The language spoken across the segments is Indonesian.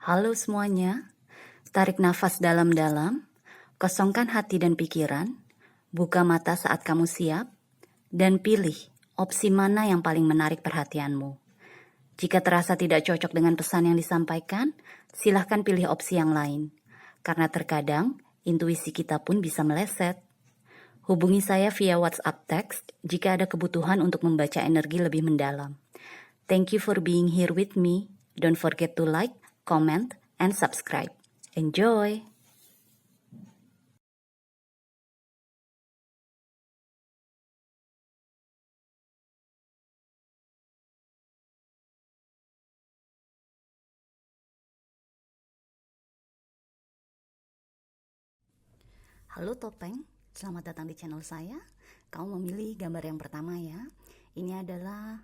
Halo semuanya, tarik nafas dalam-dalam, kosongkan hati dan pikiran, buka mata saat kamu siap, dan pilih opsi mana yang paling menarik perhatianmu. Jika terasa tidak cocok dengan pesan yang disampaikan, silahkan pilih opsi yang lain. Karena terkadang, intuisi kita pun bisa meleset. Hubungi saya via WhatsApp text jika ada kebutuhan untuk membaca energi lebih mendalam. Thank you for being here with me. Don't forget to like, comment, and subscribe. Enjoy! Halo Topeng, selamat datang di channel saya. Kamu memilih gambar yang pertama ya. Ini adalah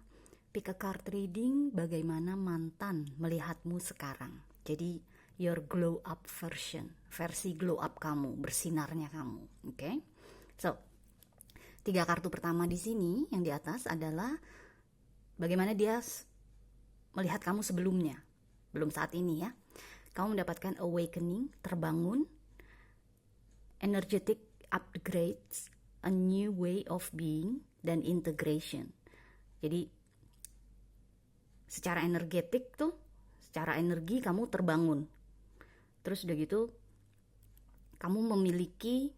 pick a card reading bagaimana mantan melihatmu sekarang. Jadi your glow up version, versi glow up kamu, bersinarnya kamu. Oke? So, 3 kartu pertama di sini yang di atas adalah bagaimana dia melihat kamu sebelumnya. Belum saat ini ya. Kamu mendapatkan awakening, terbangun, energetic upgrades, a new way of being, dan integration. Jadi secara energetik tuh, secara energi kamu terbangun. Terus udah gitu kamu memiliki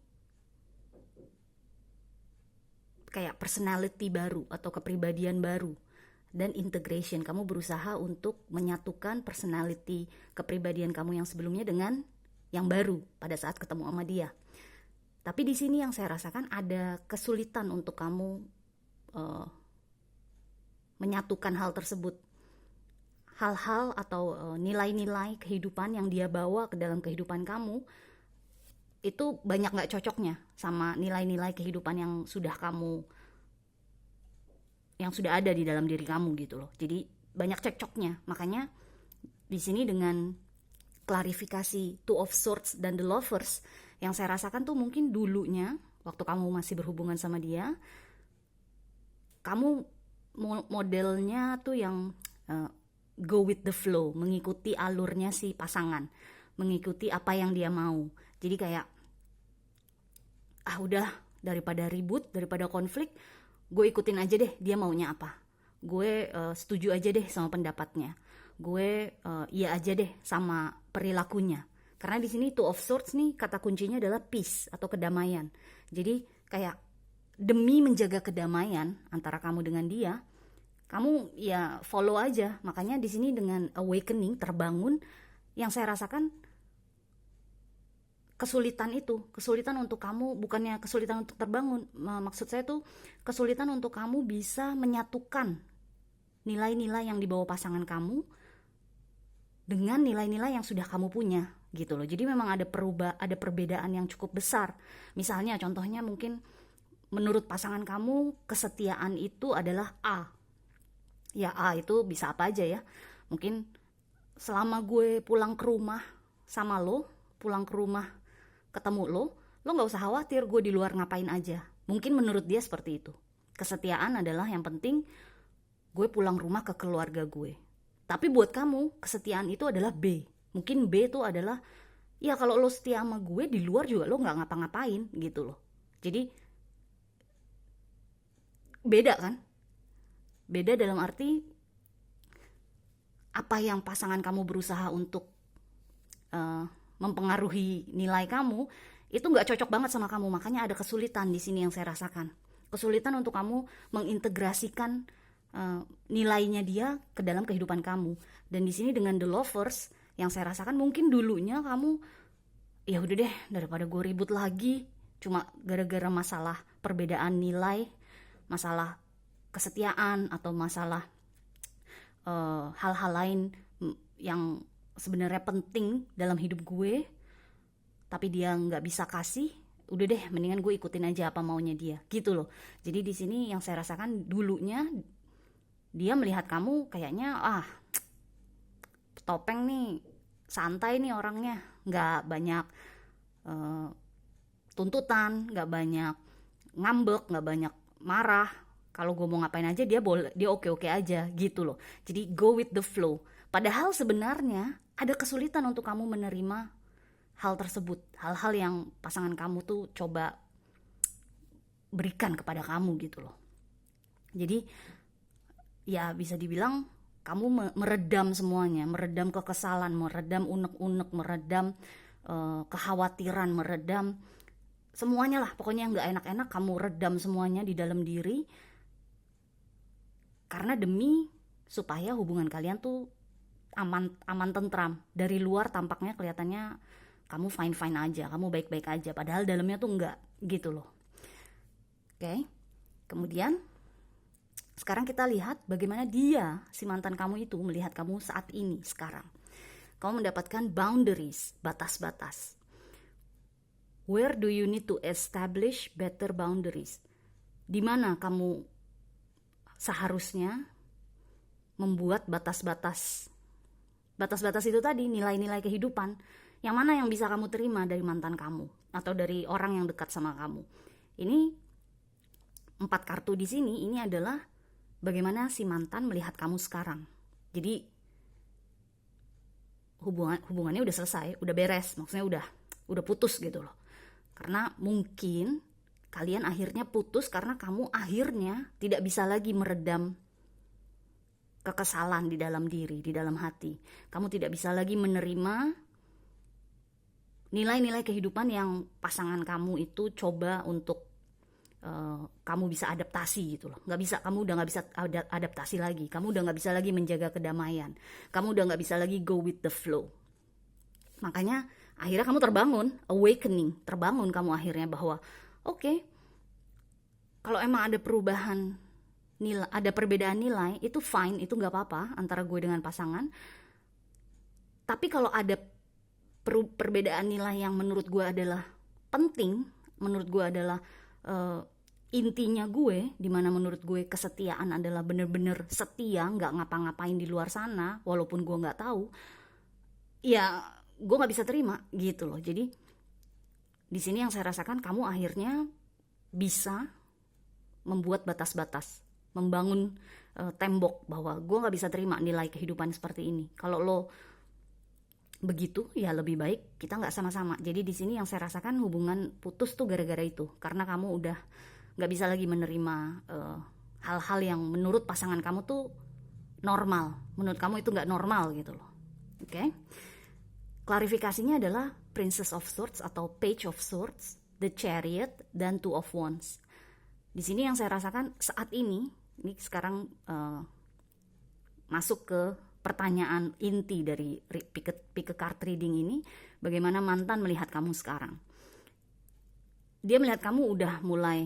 kayak personality baru atau kepribadian baru. Dan integration, kamu berusaha untuk menyatukan personality kepribadian kamu yang sebelumnya dengan yang baru pada saat ketemu sama dia. Tapi di sini yang saya rasakan ada kesulitan untuk kamu menyatukan hal tersebut. Hal-hal atau nilai-nilai kehidupan yang dia bawa ke dalam kehidupan kamu itu banyak gak cocoknya sama nilai-nilai kehidupan yang sudah ada di dalam diri kamu gitu loh. Jadi banyak cekcoknya. Makanya di sini dengan klarifikasi Two of Swords dan The Lovers, yang saya rasakan tuh mungkin dulunya waktu kamu masih berhubungan sama dia, kamu modelnya tuh yang go with the flow, mengikuti alurnya si pasangan, mengikuti apa yang dia mau. Jadi kayak udah, daripada ribut, daripada konflik, gue ikutin aja deh dia maunya apa, gue setuju aja deh sama pendapatnya, gue iya aja deh sama perilakunya. Karena di sini Two of Swords nih, kata kuncinya adalah peace atau kedamaian. Jadi kayak demi menjaga kedamaian antara kamu dengan dia, kamu ya follow aja. Makanya di sini dengan awakening, terbangun, yang saya rasakan kesulitan untuk kamu, bukannya kesulitan untuk terbangun, maksud saya tuh kesulitan untuk kamu bisa menyatukan nilai-nilai yang dibawa pasangan kamu dengan nilai-nilai yang sudah kamu punya gitu loh. Jadi memang ada perbedaan yang cukup besar. Misalnya contohnya mungkin menurut pasangan kamu kesetiaan itu adalah A. Ya A itu bisa apa aja ya. Mungkin selama gue pulang ke rumah sama lo, pulang ke rumah ketemu lo gak usah khawatir gue di luar ngapain aja. Mungkin menurut dia seperti itu. Kesetiaan adalah yang penting gue pulang rumah ke keluarga gue. Tapi buat kamu kesetiaan itu adalah B. Mungkin B itu adalah ya kalau lo setia sama gue di luar juga lo gak ngapa-ngapain gitu loh. Jadi beda kan? Beda dalam arti apa yang pasangan kamu berusaha untuk mempengaruhi nilai kamu itu gak cocok banget sama kamu. Makanya ada kesulitan di sini yang saya rasakan. Kesulitan untuk kamu mengintegrasikan nilainya dia ke dalam kehidupan kamu. Dan di sini dengan The Lovers, yang saya rasakan mungkin dulunya kamu ya udah deh, daripada gue ribut lagi cuma gara-gara masalah perbedaan nilai, masalah kesetiaan atau masalah hal-hal lain yang sebenarnya penting dalam hidup gue, tapi dia nggak bisa kasih. Udah deh, mendingan gue ikutin aja apa maunya dia gitu loh. Jadi di sini yang saya rasakan dulunya dia melihat kamu kayaknya Topeng nih santai nih orangnya, nggak banyak tuntutan, nggak banyak ngambek, nggak banyak marah. Kalau gue mau ngapain aja dia oke-oke aja gitu loh. Jadi go with the flow. Padahal sebenarnya ada kesulitan untuk kamu menerima hal tersebut, hal-hal yang pasangan kamu tuh coba berikan kepada kamu gitu loh. Jadi ya bisa dibilang kamu meredam semuanya, meredam kekesalan, meredam unek-unek, meredam kekhawatiran, meredam semuanya lah, pokoknya yang gak enak-enak kamu redam semuanya di dalam diri, karena demi supaya hubungan kalian tuh aman tentram. Dari luar tampaknya kelihatannya kamu fine aja, kamu baik-baik aja, padahal dalamnya tuh enggak gitu loh. Oke. Kemudian sekarang kita lihat bagaimana dia, si mantan kamu itu, melihat kamu saat ini sekarang. Kamu mendapatkan boundaries, batas-batas. Where do you need to establish better boundaries? Di mana kamu seharusnya membuat batas-batas. Batas-batas itu tadi nilai-nilai kehidupan. Yang mana yang bisa kamu terima dari mantan kamu atau dari orang yang dekat sama kamu. Ini 4 kartu di sini, ini adalah bagaimana si mantan melihat kamu sekarang. Jadi hubungannya udah selesai, udah beres, maksudnya udah putus gitu loh. Karena mungkin kalian akhirnya putus karena kamu akhirnya tidak bisa lagi meredam kekesalan di dalam diri, di dalam hati. Kamu tidak bisa lagi menerima nilai-nilai kehidupan yang pasangan kamu itu coba untuk kamu bisa adaptasi gitu loh. Kamu udah nggak bisa adaptasi lagi. Kamu udah nggak bisa lagi menjaga kedamaian. Kamu udah nggak bisa lagi go with the flow. Makanya akhirnya kamu terbangun kamu akhirnya bahwa oke, kalau emang ada perubahan nilai, ada perbedaan nilai, itu fine, itu nggak apa-apa antara gue dengan pasangan. Tapi kalau ada perbedaan nilai yang menurut gue adalah penting, menurut gue adalah intinya gue, dimana menurut gue kesetiaan adalah bener-bener setia, nggak ngapa-ngapain di luar sana, walaupun gue nggak tahu, ya gue nggak bisa terima gitu loh. Jadi di sini yang saya rasakan, kamu akhirnya bisa membuat batas-batas, membangun tembok bahwa gue nggak bisa terima nilai kehidupan seperti ini. Kalau lo begitu, ya lebih baik kita nggak sama-sama. Jadi di sini yang saya rasakan hubungan putus tuh gara-gara itu, karena kamu udah nggak bisa lagi menerima hal-hal yang menurut pasangan kamu tuh normal, menurut kamu itu nggak normal gitu loh. Oke? Klarifikasinya adalah Princess of Swords atau Page of Swords, The Chariot, dan Two of Wands. Di sini yang saya rasakan saat ini sekarang masuk ke pertanyaan inti dari pick a card reading ini, bagaimana mantan melihat kamu sekarang. Dia melihat kamu udah mulai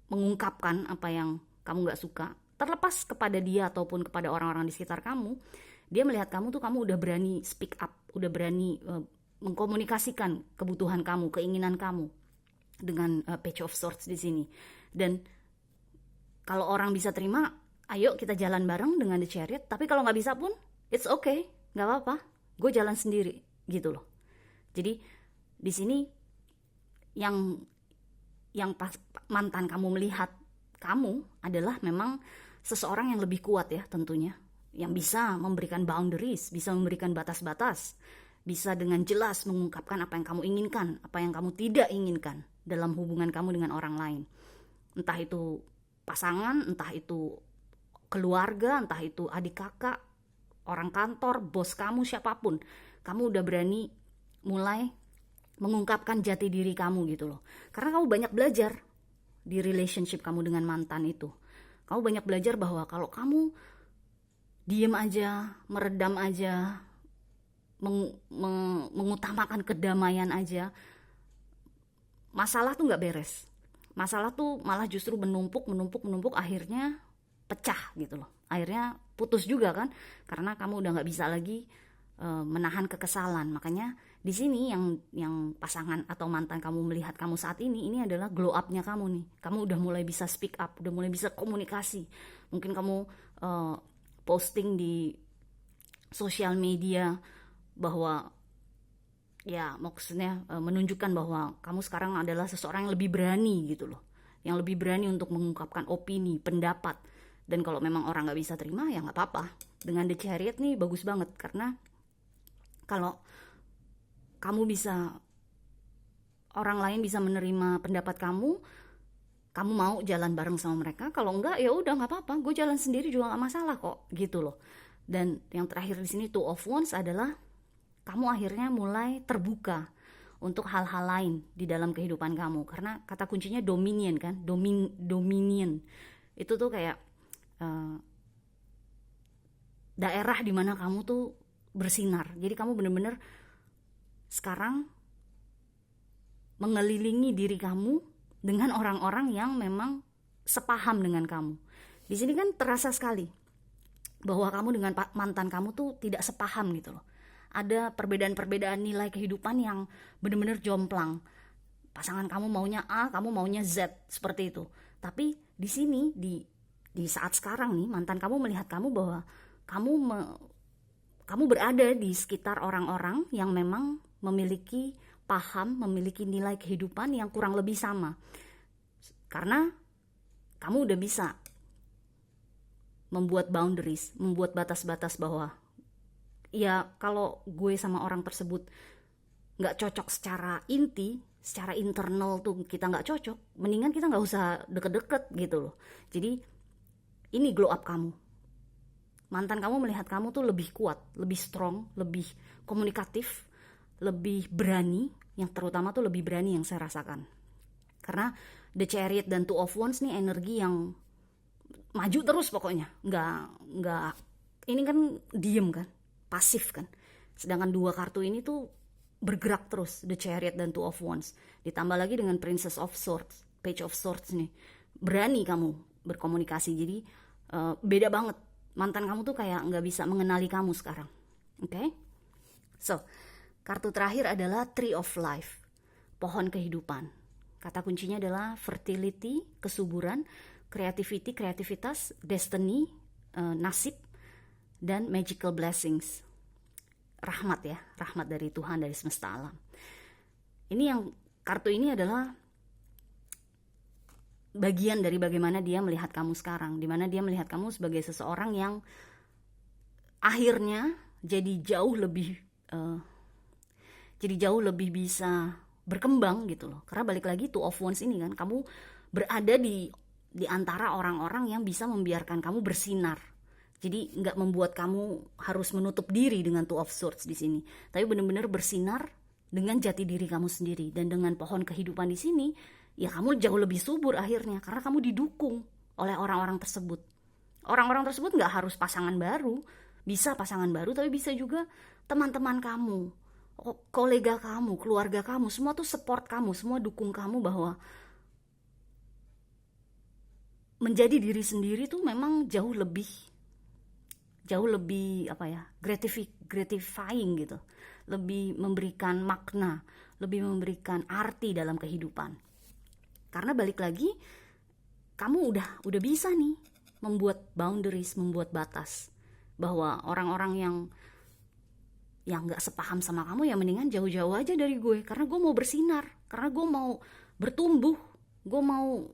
mengungkapkan apa yang kamu gak suka, terlepas kepada dia ataupun kepada orang-orang di sekitar kamu. Dia melihat kamu tuh, kamu udah berani speak up, udah berani mengkomunikasikan kebutuhan kamu, keinginan kamu dengan Page of Swords di sini. Dan kalau orang bisa terima, ayo kita jalan bareng dengan The Chariot. Tapi kalau nggak bisa pun, it's okay, nggak apa-apa. Gue jalan sendiri, gitu loh. Jadi di sini yang pas mantan kamu melihat kamu adalah memang seseorang yang lebih kuat ya tentunya, yang bisa memberikan boundaries, bisa memberikan batas-batas, bisa dengan jelas mengungkapkan apa yang kamu inginkan, apa yang kamu tidak inginkan dalam hubungan kamu dengan orang lain. Entah itu pasangan, entah itu keluarga, entah itu adik kakak, orang kantor, bos kamu, siapapun. Kamu udah berani mulai mengungkapkan jati diri kamu gitu loh. Karena kamu banyak belajar di relationship kamu dengan mantan itu. Kamu banyak belajar bahwa kalau kamu diem aja, meredam aja, mengutamakan kedamaian aja, masalah tuh gak beres. Masalah tuh malah justru menumpuk, akhirnya pecah gitu loh. Akhirnya putus juga kan, karena kamu udah gak bisa lagi menahan kekesalan. Makanya di sini yang pasangan atau mantan kamu melihat kamu saat ini adalah glow up-nya kamu nih. Kamu udah mulai bisa speak up, udah mulai bisa komunikasi. Mungkin kamu posting di sosial media bahwa ya maksudnya menunjukkan bahwa kamu sekarang adalah seseorang yang lebih berani gitu loh. Yang lebih berani untuk mengungkapkan opini, pendapat. Dan kalau memang orang gak bisa terima, ya gak apa-apa. Dengan The Chariot nih bagus banget, karena kalau kamu bisa, orang lain bisa menerima pendapat kamu mau jalan bareng sama mereka. Kalau enggak ya udah nggak apa-apa, gue jalan sendiri juga nggak masalah kok, gitu loh. Dan yang terakhir di sini Two of Wands adalah kamu akhirnya mulai terbuka untuk hal-hal lain di dalam kehidupan kamu, karena kata kuncinya dominion kan, dominion itu tuh kayak daerah dimana kamu tuh bersinar. Jadi kamu bener-bener sekarang mengelilingi diri kamu dengan orang-orang yang memang sepaham dengan kamu. Di sini kan terasa sekali bahwa kamu dengan mantan kamu tuh tidak sepaham gitu loh. Ada perbedaan-perbedaan nilai kehidupan yang benar-benar jomplang. Pasangan kamu maunya A, kamu maunya Z, seperti itu. Tapi di sini di saat sekarang nih, mantan kamu melihat kamu bahwa kamu berada di sekitar orang-orang yang memang memiliki paham, memiliki nilai kehidupan yang kurang lebih sama. Karena kamu udah bisa membuat boundaries, membuat batas-batas bahwa ya kalau gue sama orang tersebut nggak cocok secara inti, secara internal tuh kita nggak cocok, mendingan kita nggak usah deket-deket gitu loh. Jadi ini glow up kamu. Mantan kamu melihat kamu tuh lebih kuat, lebih strong, lebih komunikatif, lebih berani, yang terutama tuh lebih berani yang saya rasakan. Karena The Chariot dan Two of Wands nih energi yang maju terus pokoknya. Nggak, ini kan diem kan, pasif kan. Sedangkan dua kartu ini tuh bergerak terus, The Chariot dan Two of Wands. Ditambah lagi dengan Princess of Swords, Page of Swords nih. Berani kamu berkomunikasi, jadi beda banget. Mantan kamu tuh kayak nggak bisa mengenali kamu sekarang. Oke? So, kartu terakhir adalah Tree of Life, pohon kehidupan. Kata kuncinya adalah fertility, kesuburan, creativity, kreativitas, destiny, nasib, dan magical blessings. Rahmat ya, rahmat dari Tuhan, dari semesta alam. Ini yang kartu ini adalah bagian dari bagaimana dia melihat kamu sekarang, dimana dia melihat kamu sebagai seseorang yang akhirnya jadi jauh lebih bisa berkembang gitu loh. Karena balik lagi Two of Wands ini kan, kamu berada di antara orang-orang yang bisa membiarkan kamu bersinar. Jadi nggak membuat kamu harus menutup diri dengan Two of Swords di sini, tapi benar-benar bersinar dengan jati diri kamu sendiri. Dan dengan pohon kehidupan di sini, ya kamu jauh lebih subur akhirnya, karena kamu didukung oleh orang-orang tersebut. Orang-orang tersebut nggak harus pasangan baru, bisa pasangan baru, tapi bisa juga teman-teman kamu, kolega kamu, keluarga kamu, semua tuh support kamu, semua dukung kamu bahwa menjadi diri sendiri tuh memang jauh lebih gratifying gitu, lebih memberikan makna, lebih memberikan arti dalam kehidupan. Karena balik lagi, kamu udah bisa nih membuat boundaries, membuat batas, bahwa orang-orang yang nggak sepaham sama kamu ya mendingan jauh-jauh aja dari gue, karena gue mau bersinar, karena gue mau bertumbuh, gue mau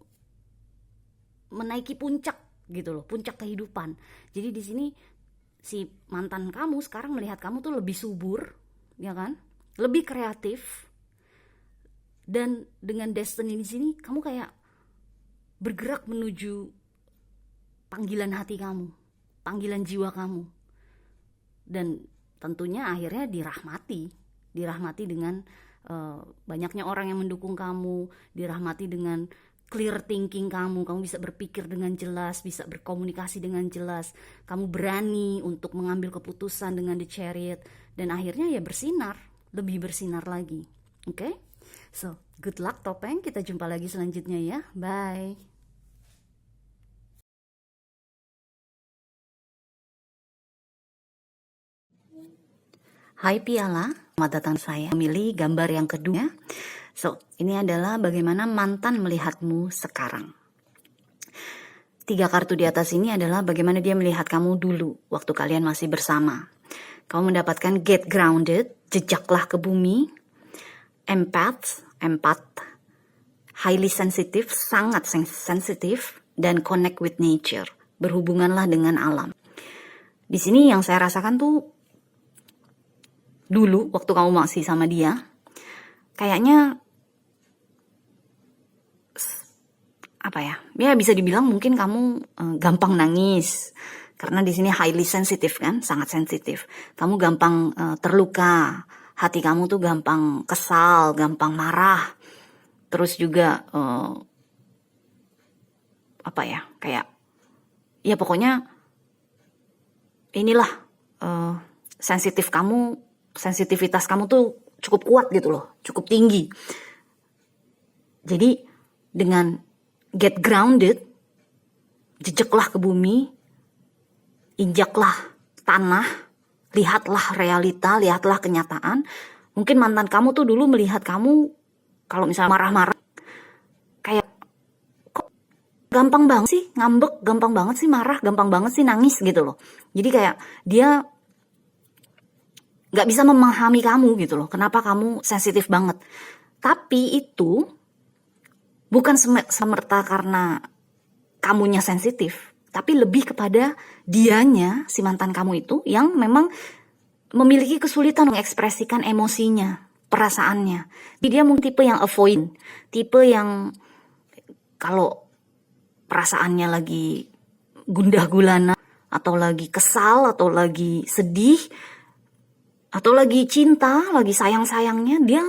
menaiki puncak gitu loh, puncak kehidupan. Jadi di sini si mantan kamu sekarang melihat kamu tuh lebih subur, ya kan, lebih kreatif. Dan dengan destiny di sini kamu kayak bergerak menuju panggilan hati kamu, panggilan jiwa kamu. Dan tentunya akhirnya dirahmati dengan banyaknya orang yang mendukung kamu, dirahmati dengan clear thinking kamu bisa berpikir dengan jelas, bisa berkomunikasi dengan jelas, kamu berani untuk mengambil keputusan dengan The Chariot, dan akhirnya ya bersinar, lebih bersinar lagi. Oke? So, good luck Topeng, kita jumpa lagi selanjutnya ya, bye. Hai Piala, selamat datang. Saya memilih gambar yang kedua. So, ini adalah bagaimana mantan melihatmu sekarang. 3 kartu di atas ini adalah bagaimana dia melihat kamu dulu, waktu kalian masih bersama. Kamu mendapatkan get grounded, jejaklah ke bumi, empat, highly sensitive, sangat sensitif, dan connect with nature, berhubunganlah dengan alam. Di sini yang saya rasakan tuh dulu waktu kamu masih sama dia, kayaknya apa ya? Ya bisa dibilang mungkin kamu gampang nangis karena di sini highly sensitive kan, sangat sensitif. Kamu gampang terluka, hati kamu tuh gampang kesal, gampang marah. Terus juga apa ya? Kayak ya pokoknya inilah sensitivitas kamu tuh cukup kuat gitu loh, cukup tinggi. Jadi dengan get grounded, jejaklah ke bumi, injaklah tanah, lihatlah realita, lihatlah kenyataan. Mungkin mantan kamu tuh dulu melihat kamu kalau misalnya marah-marah kayak kok gampang banget sih ngambek, gampang banget sih marah, gampang banget sih nangis gitu loh. Jadi kayak dia gak bisa memahami kamu gitu loh, kenapa kamu sensitif banget. Tapi itu bukan semerta karena kamunya sensitif, tapi lebih kepada dianya, si mantan kamu itu, yang memang memiliki kesulitan mengekspresikan emosinya, perasaannya. Jadi dia mungkin tipe yang avoid, tipe yang kalau perasaannya lagi gundah gulana, atau lagi kesal, atau lagi sedih, atau lagi cinta, lagi sayang-sayangnya, dia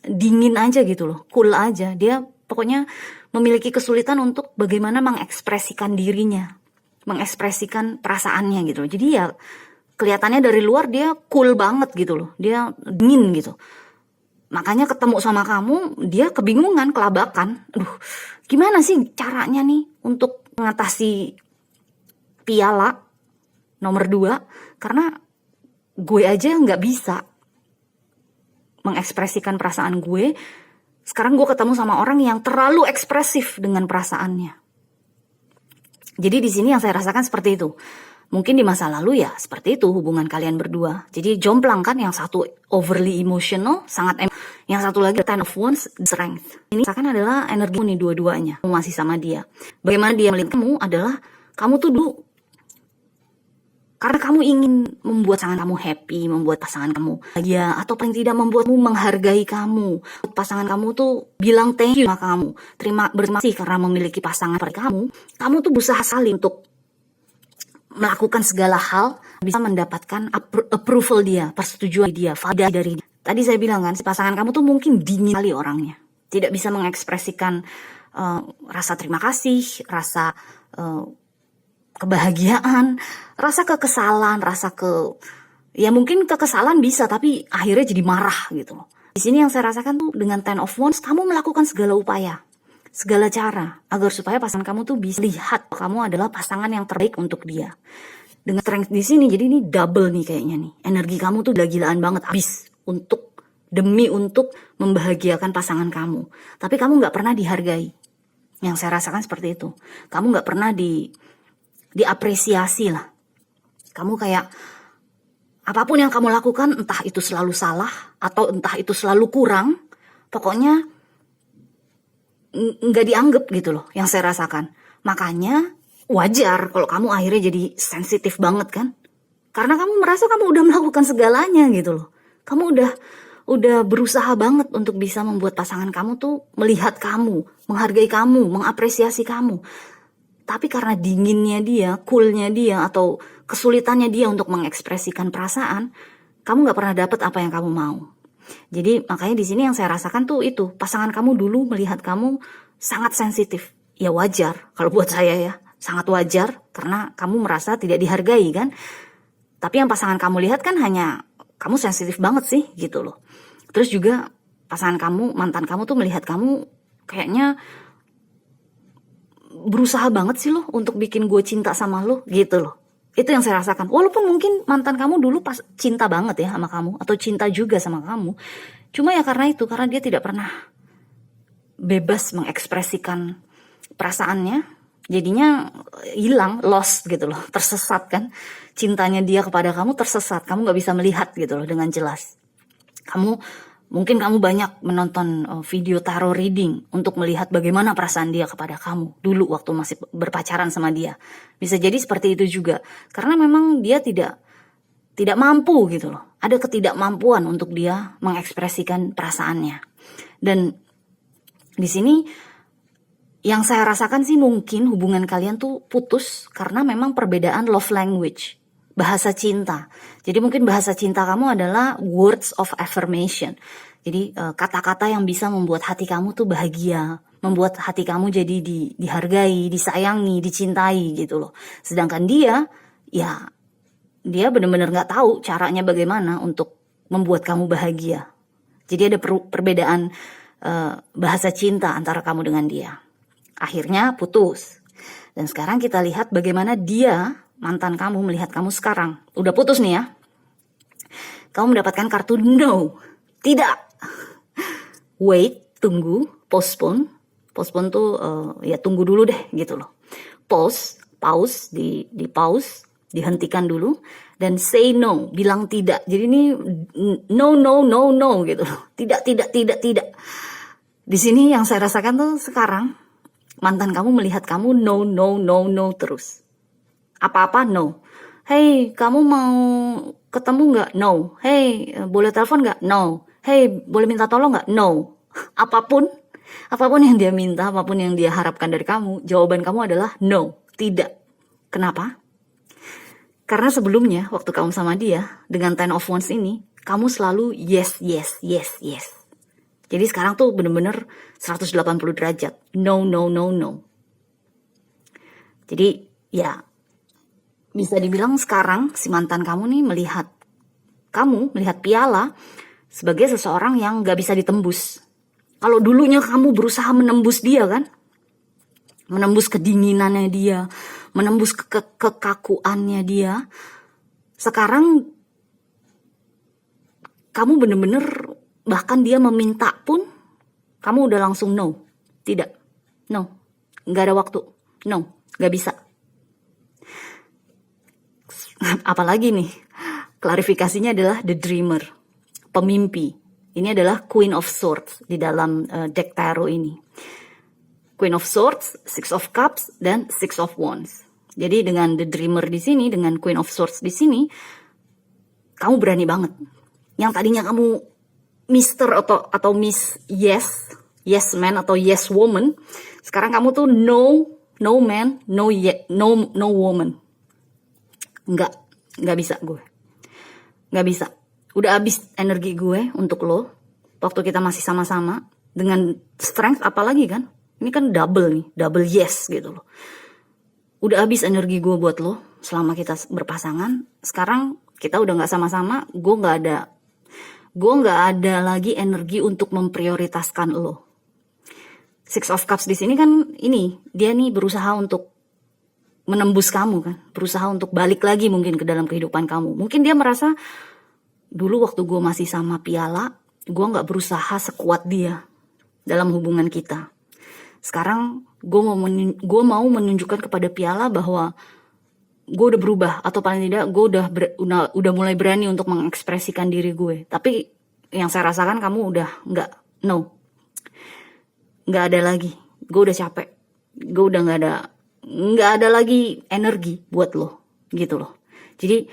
dingin aja gitu loh, cool aja. Dia pokoknya memiliki kesulitan untuk bagaimana mengekspresikan dirinya, mengekspresikan perasaannya gitu loh. Jadi ya kelihatannya dari luar dia cool banget gitu loh, dia dingin gitu. Makanya ketemu sama kamu, dia kebingungan, kelabakan. Aduh, gimana sih caranya nih untuk mengatasi piala nomor 2? Karena gue aja nggak bisa mengekspresikan perasaan gue. Sekarang gue ketemu sama orang yang terlalu ekspresif dengan perasaannya. Jadi di sini yang saya rasakan seperti itu. Mungkin di masa lalu ya seperti itu hubungan kalian berdua. Jadi jomplang kan, yang satu overly emotional, sangat yang satu lagi ten of wands, strength. Ini rasakan adalah energi nih dua-duanya. Kamu masih sama dia. Bagaimana dia melihat kamu adalah kamu tuh dulu karena kamu ingin membuat pasangan kamu happy, membuat pasangan kamu bahagia, atau paling tidak membuatmu menghargai kamu. Pasangan kamu tuh bilang thank you sama kamu, berterima kasih karena memiliki pasangan seperti kamu. Kamu tuh berusaha sekali untuk melakukan segala hal, bisa mendapatkan approval dia, persetujuan dia, validasi dari dia. Tadi saya bilang kan, si pasangan kamu tuh mungkin dingin kali orangnya. Tidak bisa mengekspresikan rasa terima kasih, rasa kebahagiaan, rasa kekesalan, ya mungkin kekesalan bisa, tapi akhirnya jadi marah gitu loh. Di sini yang saya rasakan tuh dengan ten of wands, kamu melakukan segala upaya, segala cara agar supaya pasangan kamu tuh bisa lihat kamu adalah pasangan yang terbaik untuk dia. Dengan strength di sini, jadi ini double nih kayaknya nih. Energi kamu tuh gila-gilaan banget, habis demi untuk membahagiakan pasangan kamu. Tapi kamu nggak pernah dihargai. Yang saya rasakan seperti itu. Kamu nggak pernah diapresiasi lah. Kamu kayak apapun yang kamu lakukan, entah itu selalu salah atau entah itu selalu kurang, pokoknya nggak dianggap gitu loh yang saya rasakan. Makanya wajar kalau kamu akhirnya jadi sensitif banget kan, karena kamu merasa kamu udah melakukan segalanya gitu loh. Kamu udah berusaha banget untuk bisa membuat pasangan kamu tuh melihat kamu, menghargai kamu, mengapresiasi kamu. Tapi karena dinginnya dia, coolnya dia, atau kesulitannya dia untuk mengekspresikan perasaan, kamu nggak pernah dapet apa yang kamu mau. Jadi makanya di sini yang saya rasakan tuh itu, pasangan kamu dulu melihat kamu sangat sensitif. Ya wajar, kalau buat saya ya, sangat wajar karena kamu merasa tidak dihargai kan. Tapi yang pasangan kamu lihat kan hanya kamu sensitif banget sih gitu loh. Terus juga pasangan kamu, mantan kamu tuh melihat kamu kayaknya berusaha banget sih loh untuk bikin gue cinta sama lo gitu loh. Itu yang saya rasakan. Walaupun mungkin mantan kamu dulu pas cinta banget ya sama kamu, atau cinta juga sama kamu, cuma ya karena dia tidak pernah bebas mengekspresikan perasaannya, jadinya hilang, lost gitu loh, tersesat kan. Cintanya dia kepada kamu tersesat, kamu gak bisa melihat gitu loh dengan jelas. Kamu Mungkin kamu banyak menonton video tarot reading untuk melihat bagaimana perasaan dia kepada kamu dulu waktu masih berpacaran sama dia. Bisa jadi seperti itu juga, karena memang dia tidak mampu gitu loh. Ada ketidakmampuan untuk dia mengekspresikan perasaannya. Dan di sini yang saya rasakan sih mungkin hubungan kalian tuh putus karena memang perbedaan love language, bahasa cinta. Jadi mungkin bahasa cinta kamu adalah words of affirmation. Jadi kata-kata yang bisa membuat hati kamu tuh bahagia, membuat hati kamu jadi dihargai, disayangi, dicintai gitu loh. Sedangkan dia benar-benar nggak tahu caranya bagaimana untuk membuat kamu bahagia. Jadi ada perbedaan bahasa cinta antara kamu dengan dia. Akhirnya putus. Dan sekarang kita lihat bagaimana dia, mantan kamu, melihat kamu sekarang. Udah putus nih ya. Kamu mendapatkan kartu no. Tidak. Wait, tunggu, postpone. Postpone tuh ya tunggu dulu deh gitu loh. Pause, di pause, dihentikan dulu. Dan say no, bilang tidak. Jadi ini no gitu loh. Tidak. Di sini yang saya rasakan tuh sekarang, mantan kamu melihat kamu no terus. Apa-apa no. Hey, kamu mau ketemu nggak? No. Hey, boleh telepon nggak? No. Hey, boleh minta tolong nggak? No. Apapun yang dia minta, apapun yang dia harapkan dari kamu, jawaban kamu adalah no, tidak. Kenapa? Karena sebelumnya waktu kamu sama dia dengan Ten of Wands ini, kamu selalu yes. Jadi sekarang tuh bener-bener 180 derajat. No. Jadi ya bisa dibilang sekarang si mantan kamu nih melihat piala sebagai seseorang yang gak bisa ditembus. Kalau dulunya kamu berusaha menembus dia kan, menembus kedinginannya dia, menembus kekakuannya dia, sekarang kamu bener-bener bahkan dia meminta pun kamu udah langsung no. Tidak. No. Gak ada waktu. No. Gak bisa. Apalagi nih, klarifikasinya adalah the dreamer, pemimpi. Ini adalah Queen of Swords di dalam deck tarot ini. Queen of Swords, Six of Cups, dan Six of Wands. Jadi dengan the dreamer di sini, dengan Queen of Swords di sini, kamu berani banget. Yang tadinya kamu Mr. atau Miss yes man atau yes woman, sekarang kamu tuh no man, no woman. Nggak bisa gue. Nggak bisa. Udah habis energi gue untuk lo waktu kita masih sama-sama dengan strength apalagi kan. Ini kan double yes gitu loh. Udah habis energi gue buat lo selama kita berpasangan. Sekarang kita udah nggak sama-sama, gue nggak ada lagi energi untuk memprioritaskan lo. Six of Cups di sini kan dia nih berusaha untuk menembus kamu kan, berusaha untuk balik lagi mungkin ke dalam kehidupan kamu. Mungkin dia merasa dulu waktu gue masih sama piala, gue nggak berusaha sekuat dia dalam hubungan kita. Sekarang gue mau menunjukkan kepada piala bahwa gue udah berubah, atau paling tidak gue udah mulai berani untuk mengekspresikan diri gue. Tapi yang saya rasakan kamu udah nggak ada lagi. Gue udah capek, gue udah nggak ada lagi energi buat lo gitu loh. Jadi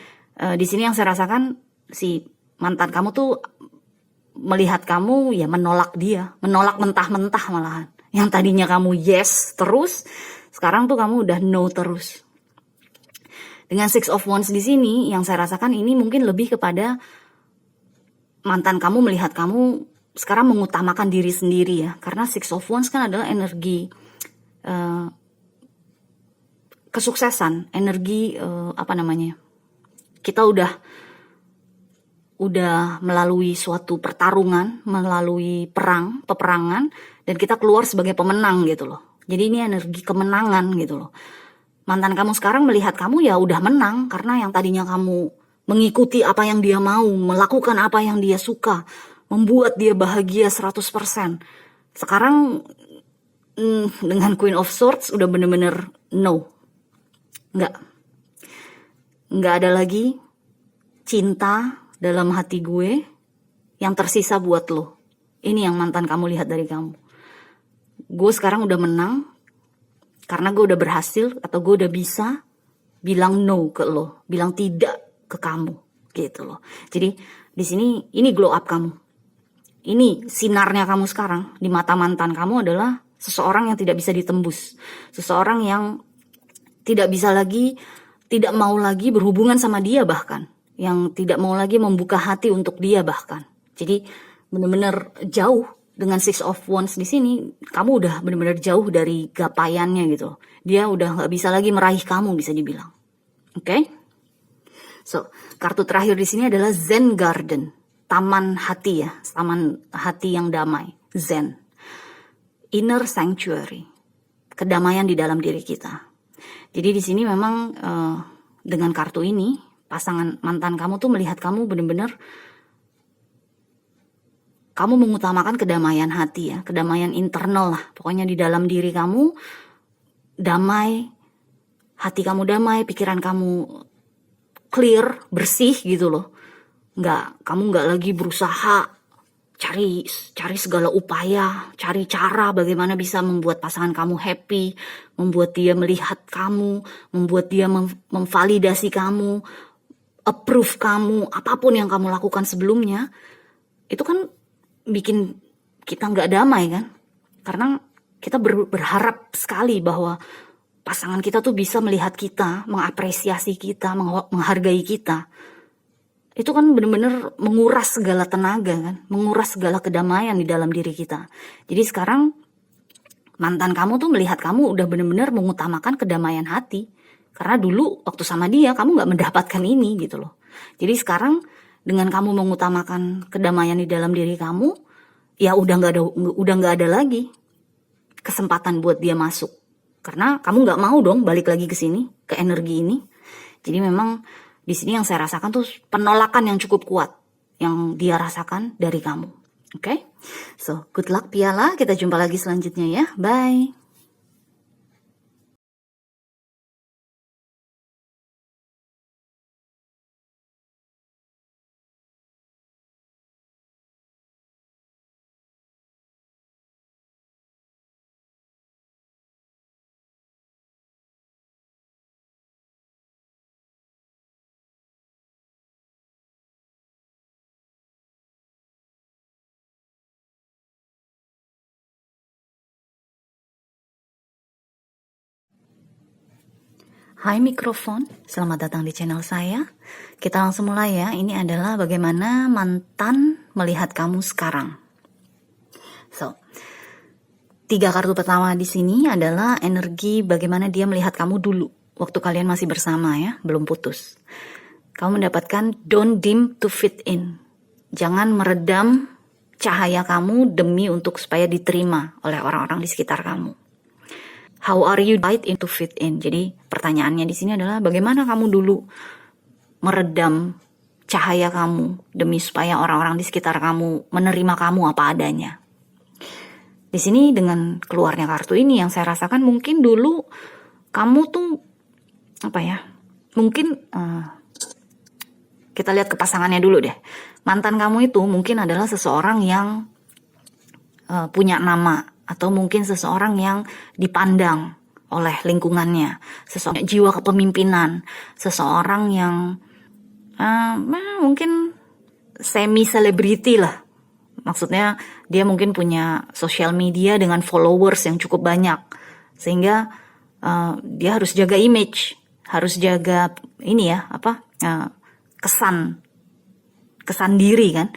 di sini yang saya rasakan si mantan kamu tuh melihat kamu ya menolak mentah-mentah malahan. Yang tadinya kamu yes terus, sekarang tuh kamu udah no terus. Dengan Six of Wands di sini, yang saya rasakan ini mungkin lebih kepada mantan kamu melihat kamu sekarang mengutamakan diri sendiri ya. Karena Six of Wands kan adalah energi kesuksesan, energi kita udah melalui suatu pertarungan, melalui peperangan, dan kita keluar sebagai pemenang gitu loh. Jadi ini energi kemenangan gitu loh. Mantan kamu sekarang melihat kamu ya udah menang, karena yang tadinya kamu mengikuti apa yang dia mau, melakukan apa yang dia suka, membuat dia bahagia 100%. Sekarang dengan Queen of Swords udah bener-bener no. Nggak ada lagi cinta dalam hati gue yang tersisa buat lo. Ini yang mantan kamu lihat dari kamu. Gue sekarang udah menang karena gue udah berhasil atau gue udah bisa bilang no ke lo, bilang tidak ke kamu, gitu loh. Jadi di sini ini glow up kamu. Ini sinarnya kamu sekarang di mata mantan kamu adalah seseorang yang tidak bisa ditembus, seseorang yang tidak bisa lagi, tidak mau lagi berhubungan sama dia, bahkan yang tidak mau lagi membuka hati untuk dia bahkan. Jadi benar-benar jauh. Dengan Six of Wands di sini, kamu udah benar-benar jauh dari gapaiannya gitu. Dia udah nggak bisa lagi meraih kamu, bisa dibilang. Oke? So, kartu terakhir di sini adalah Zen Garden, taman hati ya, taman hati yang damai, Zen. Inner Sanctuary, kedamaian di dalam diri kita. Jadi di sini memang dengan kartu ini, pasangan mantan kamu tuh melihat kamu benar-benar kamu mengutamakan kedamaian hati ya, kedamaian internal lah. Pokoknya di dalam diri kamu damai, hati kamu damai, pikiran kamu clear, bersih gitu loh. Kamu nggak lagi berusaha cari segala upaya, cari cara bagaimana bisa membuat pasangan kamu happy, membuat dia melihat kamu, membuat dia memvalidasi kamu, approve kamu, apapun yang kamu lakukan sebelumnya. Itu kan bikin kita nggak damai kan, karena kita berharap sekali bahwa pasangan kita tuh bisa melihat kita, mengapresiasi kita, menghargai kita. Itu kan benar-benar menguras segala tenaga kan, menguras segala kedamaian di dalam diri kita. Jadi sekarang mantan kamu tuh melihat kamu udah benar-benar mengutamakan kedamaian hati, karena dulu waktu sama dia kamu nggak mendapatkan ini gitu loh. Jadi sekarang dengan kamu mengutamakan kedamaian di dalam diri kamu, ya udah nggak ada lagi kesempatan buat dia masuk, karena kamu nggak mau dong balik lagi ke sini, ke energi ini. Jadi memang di sini yang saya rasakan tuh penolakan yang cukup kuat yang dia rasakan dari kamu. Oke? So, good luck Piala. Kita jumpa lagi selanjutnya ya. Bye. Hai mikrofon, selamat datang di channel saya. Kita langsung mulai ya. Ini adalah bagaimana mantan melihat kamu sekarang. So, 3 kartu pertama di sini adalah energi bagaimana dia melihat kamu dulu waktu kalian masih bersama ya, belum putus. Kamu mendapatkan don't dim to fit in. Jangan meredam cahaya kamu demi untuk supaya diterima oleh orang-orang di sekitar kamu. How are you light into fit in? Jadi pertanyaannya di sini adalah bagaimana kamu dulu meredam cahaya kamu demi supaya orang-orang di sekitar kamu menerima kamu apa adanya. Di sini dengan keluarnya kartu ini yang saya rasakan mungkin dulu kamu tuh apa ya? Mungkin kita lihat ke pasangannya dulu deh. Mantan kamu itu mungkin adalah seseorang yang punya nama, atau mungkin seseorang yang dipandang oleh lingkungannya, seseorang jiwa kepemimpinan, seseorang yang mungkin semi selebriti lah. Maksudnya dia mungkin punya sosial media dengan followers yang cukup banyak, sehingga dia harus jaga image, harus jaga ini ya kesan diri kan.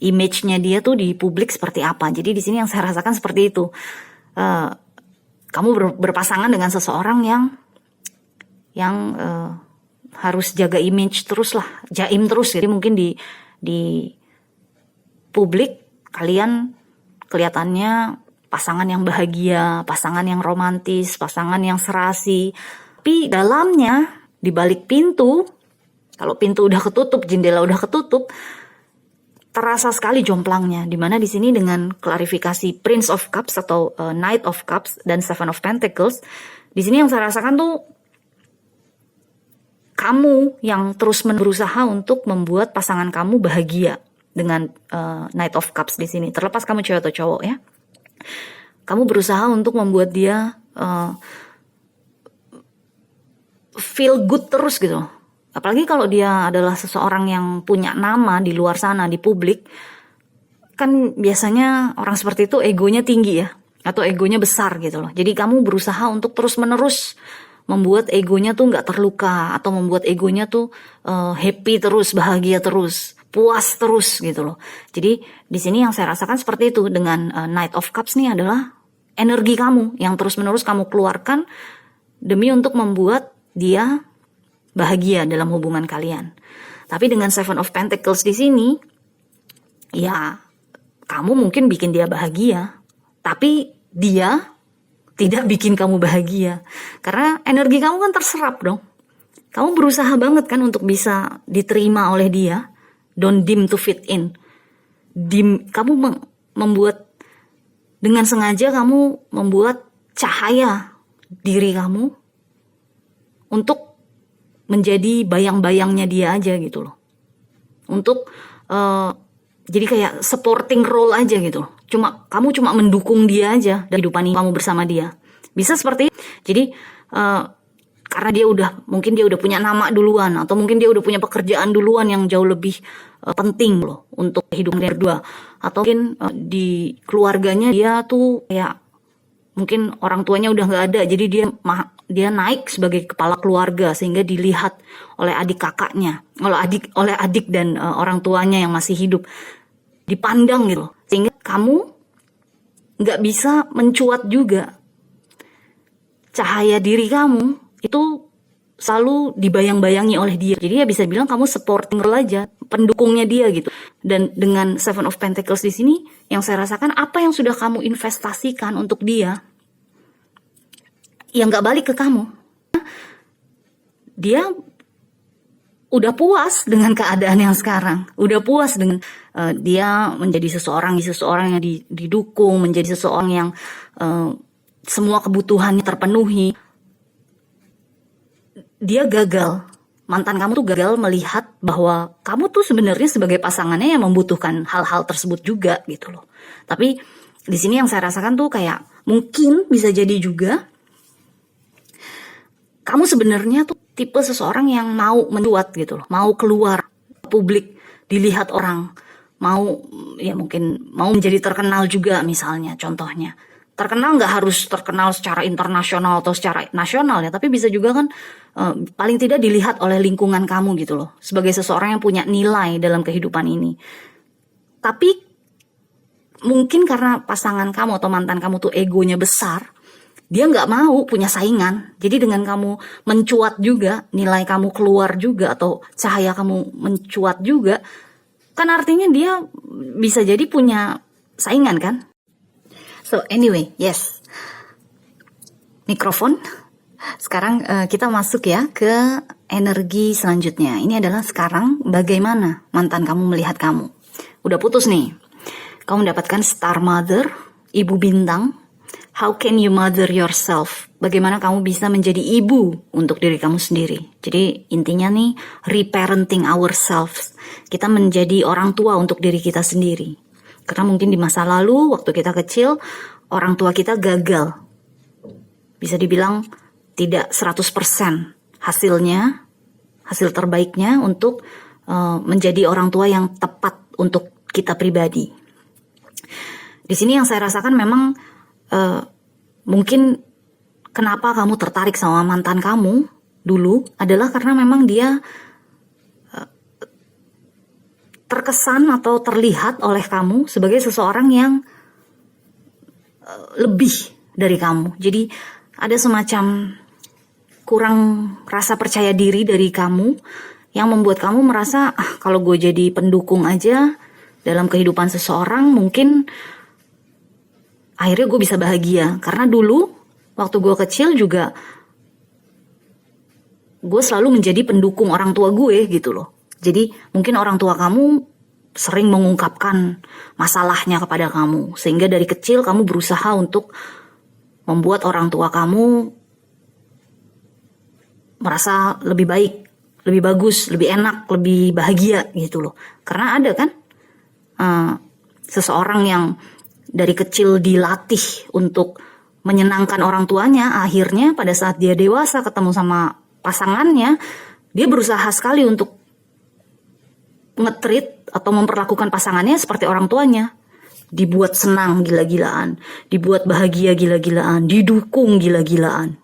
Image-nya dia tuh di publik seperti apa. Jadi di sini yang saya rasakan seperti itu. Kamu berpasangan dengan seseorang yang harus jaga image terus lah, jaim terus. Jadi mungkin di publik kalian kelihatannya pasangan yang bahagia, pasangan yang romantis, pasangan yang serasi. Tapi dalamnya, di balik pintu, kalau pintu udah ketutup, jendela udah ketutup, terasa sekali jomplangnya, dimana di sini dengan klarifikasi Prince of Cups atau Knight of Cups dan Seven of Pentacles, di sini yang saya rasakan tuh kamu yang terus berusaha untuk membuat pasangan kamu bahagia, dengan Knight of Cups di sini. Terlepas kamu cewek atau cowok ya, kamu berusaha untuk membuat dia feel good terus gitu. Apalagi kalau dia adalah seseorang yang punya nama di luar sana, di publik, kan biasanya orang seperti itu egonya tinggi ya, atau egonya besar gitu loh. Jadi kamu berusaha untuk terus menerus membuat egonya tuh nggak terluka, atau membuat egonya tuh happy terus, bahagia terus, puas terus gitu loh. Jadi di sini yang saya rasakan seperti itu dengan Knight of Cups nih adalah energi kamu yang terus menerus kamu keluarkan demi untuk membuat dia bahagia dalam hubungan kalian. Tapi dengan Seven of Pentacles di sini, ya kamu mungkin bikin dia bahagia, tapi dia tidak bikin kamu bahagia. Karena energi kamu kan terserap dong. Kamu berusaha banget kan untuk bisa diterima oleh dia. Don't dim to fit in. Kamu membuat, dengan sengaja kamu membuat cahaya diri kamu untuk menjadi bayang-bayangnya dia aja gitu loh. Untuk jadi kayak supporting role aja gitu. Kamu cuma mendukung dia aja dan kehidupan kamu bersama dia. Bisa seperti itu. Jadi karena mungkin dia udah punya nama duluan, atau mungkin dia udah punya pekerjaan duluan yang jauh lebih penting loh untuk kehidupan dia berdua. Atau mungkin di keluarganya dia tuh kayak mungkin orang tuanya udah nggak ada, jadi dia naik sebagai kepala keluarga sehingga dilihat oleh adik kakaknya, oleh adik dan orang tuanya yang masih hidup, dipandang gitu, sehingga kamu nggak bisa mencuat juga. Cahaya diri kamu itu selalu dibayang-bayangi oleh dia, jadi ya bisa bilang kamu supporting role aja, pendukungnya dia gitu. Dan dengan Seven of Pentacles di sini, yang saya rasakan apa yang sudah kamu investasikan untuk dia, yang nggak balik ke kamu. Dia udah puas dengan keadaan yang sekarang, udah puas dengan dia menjadi seseorang yang didukung, menjadi seseorang yang semua kebutuhannya terpenuhi. Dia gagal. Mantan kamu tuh gagal melihat bahwa kamu tuh sebenarnya sebagai pasangannya yang membutuhkan hal-hal tersebut juga gitu loh. Tapi di sini yang saya rasakan tuh kayak mungkin bisa jadi juga kamu sebenarnya tuh tipe seseorang yang mau mencuat gitu loh, mau keluar publik, dilihat orang, mungkin mau menjadi terkenal juga misalnya, contohnya. Terkenal nggak harus terkenal secara internasional atau secara nasional ya, tapi bisa juga kan paling tidak dilihat oleh lingkungan kamu gitu loh, sebagai seseorang yang punya nilai dalam kehidupan ini. Tapi mungkin karena pasangan kamu atau mantan kamu tuh egonya besar, dia nggak mau punya saingan. Jadi dengan kamu mencuat juga, nilai kamu keluar juga, atau cahaya kamu mencuat juga, kan artinya dia bisa jadi punya saingan kan. So anyway, yes. Mikrofon. Sekarang kita masuk ya ke energi selanjutnya. Ini adalah sekarang bagaimana mantan kamu melihat kamu. Udah putus nih. Kamu mendapatkan Star Mother, Ibu Bintang. How can you mother yourself? Bagaimana kamu bisa menjadi ibu untuk diri kamu sendiri. Jadi intinya nih, reparenting ourselves. Kita menjadi orang tua untuk diri kita sendiri. Karena mungkin di masa lalu, waktu kita kecil, orang tua kita gagal. Bisa dibilang tidak 100% hasil terbaiknya untuk menjadi orang tua yang tepat untuk kita pribadi. Di sini yang saya rasakan memang mungkin kenapa kamu tertarik sama mantan kamu dulu adalah karena memang dia terkesan atau terlihat oleh kamu sebagai seseorang yang lebih dari kamu. Jadi ada semacam kurang rasa percaya diri dari kamu yang membuat kamu merasa kalau gue jadi pendukung aja dalam kehidupan seseorang mungkin akhirnya gue bisa bahagia. Karena dulu waktu gue kecil juga gue selalu menjadi pendukung orang tua gue gitu loh. Jadi mungkin orang tua kamu sering mengungkapkan masalahnya kepada kamu, sehingga dari kecil kamu berusaha untuk membuat orang tua kamu merasa lebih baik, lebih bagus, lebih enak, lebih bahagia gitu loh. Karena ada kan seseorang yang dari kecil dilatih untuk menyenangkan orang tuanya, akhirnya pada saat dia dewasa ketemu sama pasangannya, dia berusaha sekali untuk nge-treat atau memperlakukan pasangannya seperti orang tuanya. Dibuat senang gila-gilaan, dibuat bahagia gila-gilaan, didukung gila-gilaan.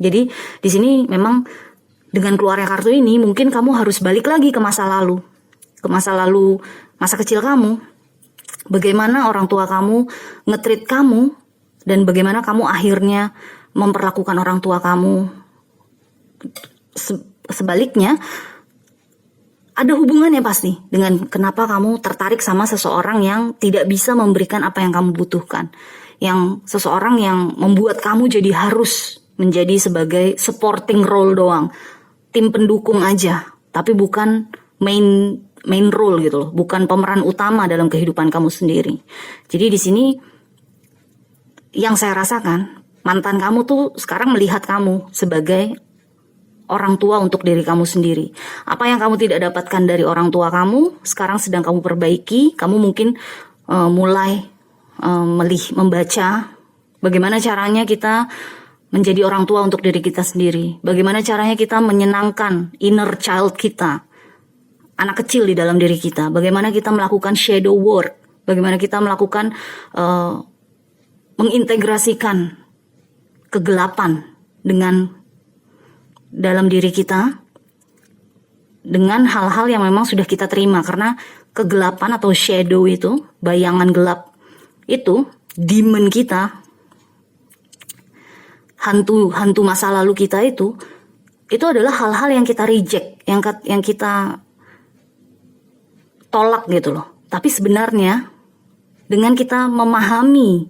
Jadi di sini memang dengan keluarnya kartu ini mungkin kamu harus balik lagi ke masa lalu. Masa kecil kamu. Bagaimana orang tua kamu nge-treat kamu dan bagaimana kamu akhirnya memperlakukan orang tua kamu. Sebaliknya, ada hubungannya pasti dengan kenapa kamu tertarik sama seseorang yang tidak bisa memberikan apa yang kamu butuhkan. Yang seseorang yang membuat kamu jadi harus menjadi sebagai supporting role doang. Tim pendukung aja, tapi bukan main role gitu loh, bukan pemeran utama dalam kehidupan kamu sendiri. Jadi di sini yang saya rasakan, mantan kamu tuh sekarang melihat kamu sebagai orang tua untuk diri kamu sendiri. Apa yang kamu tidak dapatkan dari orang tua kamu, sekarang sedang kamu perbaiki. Kamu mungkin mulai membaca bagaimana caranya kita menjadi orang tua untuk diri kita sendiri. Bagaimana caranya kita menyenangkan inner child kita, anak kecil di dalam diri kita. Bagaimana kita melakukan shadow work. Bagaimana kita melakukan mengintegrasikan kegelapan dengan dalam diri kita dengan hal-hal yang memang sudah kita terima, karena kegelapan atau shadow itu, bayangan gelap itu, demon kita, hantu masa lalu kita itu adalah hal-hal yang kita reject, yang kita tolak gitu loh. Tapi sebenarnya dengan kita memahami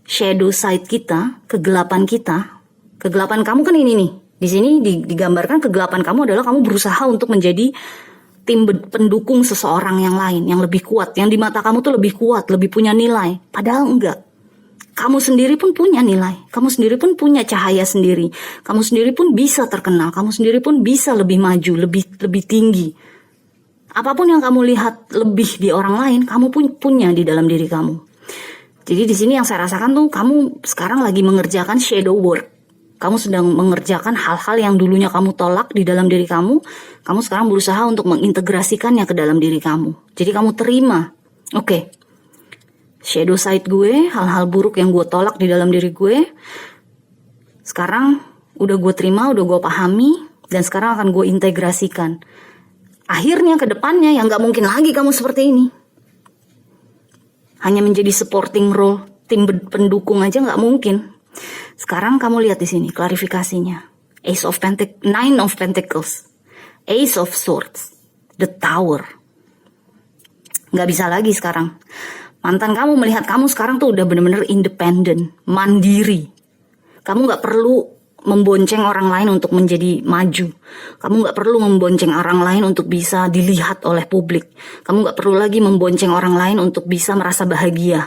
shadow side kita, kegelapan kamu kan ini nih. Di sini digambarkan kegelapan kamu adalah kamu berusaha untuk menjadi tim pendukung seseorang yang lain, yang lebih kuat, yang di mata kamu tuh lebih kuat, lebih punya nilai. Padahal enggak. Kamu sendiri pun punya nilai, kamu sendiri pun punya cahaya sendiri, kamu sendiri pun bisa terkenal, kamu sendiri pun bisa lebih maju, lebih tinggi. Apapun yang kamu lihat lebih di orang lain, kamu pun punya di dalam diri kamu. Jadi di sini yang saya rasakan tuh kamu sekarang lagi mengerjakan shadow work. Kamu sedang mengerjakan hal-hal yang dulunya kamu tolak di dalam diri kamu. Kamu sekarang berusaha untuk mengintegrasikannya ke dalam diri kamu. Jadi kamu terima, oke, shadow side gue, hal-hal buruk yang gue tolak di dalam diri gue, sekarang udah gue terima, udah gue pahami, dan sekarang akan gue integrasikan. Akhirnya ke depannya yang gak mungkin lagi kamu seperti ini. Hanya menjadi supporting role, tim pendukung aja gak mungkin. Sekarang kamu lihat di sini klarifikasinya. Nine of Pentacles, Ace of Swords, The Tower. Gak bisa lagi sekarang. Mantan kamu melihat kamu sekarang tuh udah bener-bener independen, mandiri. Kamu gak perlu membonceng orang lain untuk menjadi maju. Kamu gak perlu membonceng orang lain untuk bisa dilihat oleh publik. Kamu gak perlu lagi membonceng orang lain untuk bisa merasa bahagia.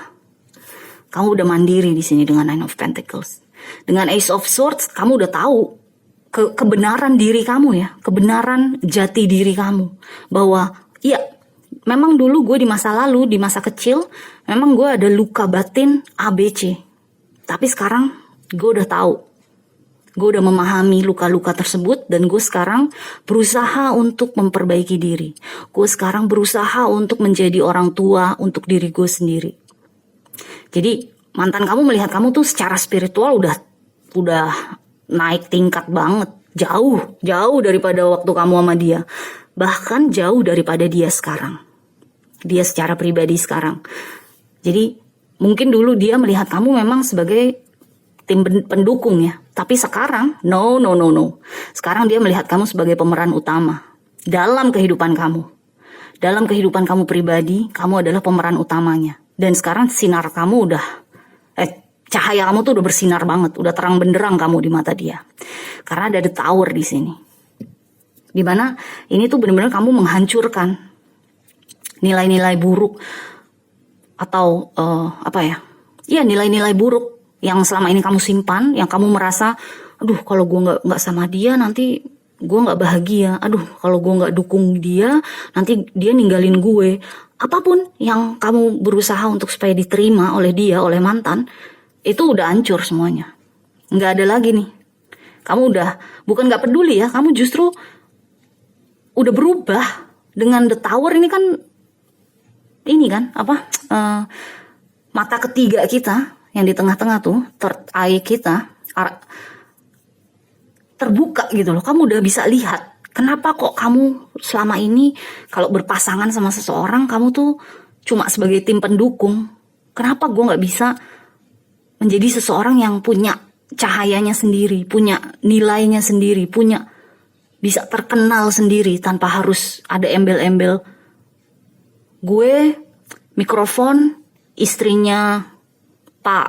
Kamu udah mandiri di sini dengan Nine of Pentacles. Dengan Ace of Swords, kamu udah tahu kebenaran diri kamu ya, kebenaran jati diri kamu. Bahwa iya, memang dulu gue di masa lalu, di masa kecil, memang gue ada luka batin ABC. Tapi sekarang gue udah tahu. Gue udah memahami luka-luka tersebut dan gue sekarang berusaha untuk memperbaiki diri. Gue sekarang berusaha untuk menjadi orang tua untuk diri gue sendiri. Jadi mantan kamu melihat kamu tuh secara spiritual udah naik tingkat banget, jauh daripada waktu kamu sama dia, bahkan jauh daripada dia sekarang, dia secara pribadi sekarang. Jadi mungkin dulu dia melihat kamu memang sebagai tim pendukung ya, tapi sekarang no. Sekarang dia melihat kamu sebagai pemeran utama dalam kehidupan kamu. Dalam kehidupan kamu pribadi, kamu adalah pemeran utamanya. Dan sekarang sinar kamu cahaya kamu tuh udah bersinar banget, udah terang benderang kamu di mata dia. Karena ada The Tower di sini. Dimana ini tuh benar-benar kamu menghancurkan nilai-nilai buruk atau nilai-nilai buruk yang selama ini kamu simpan, yang kamu merasa, aduh kalau gue nggak sama dia nanti gue nggak bahagia, aduh kalau gue nggak dukung dia nanti dia ninggalin gue, apapun yang kamu berusaha untuk supaya diterima oleh dia, oleh mantan, itu udah hancur semuanya. Nggak ada lagi nih. Kamu udah, bukan nggak peduli ya, kamu justru udah berubah. Dengan The Tower ini kan, mata ketiga kita, yang di tengah-tengah tuh, third eye kita, terbuka gitu loh. Kamu udah bisa lihat, kenapa kok kamu selama ini kalau berpasangan sama seseorang, kamu tuh cuma sebagai tim pendukung. Kenapa gue gak bisa menjadi seseorang yang punya cahayanya sendiri, punya nilainya sendiri, bisa terkenal sendiri tanpa harus ada embel-embel. Gue mikrofon istrinya Pak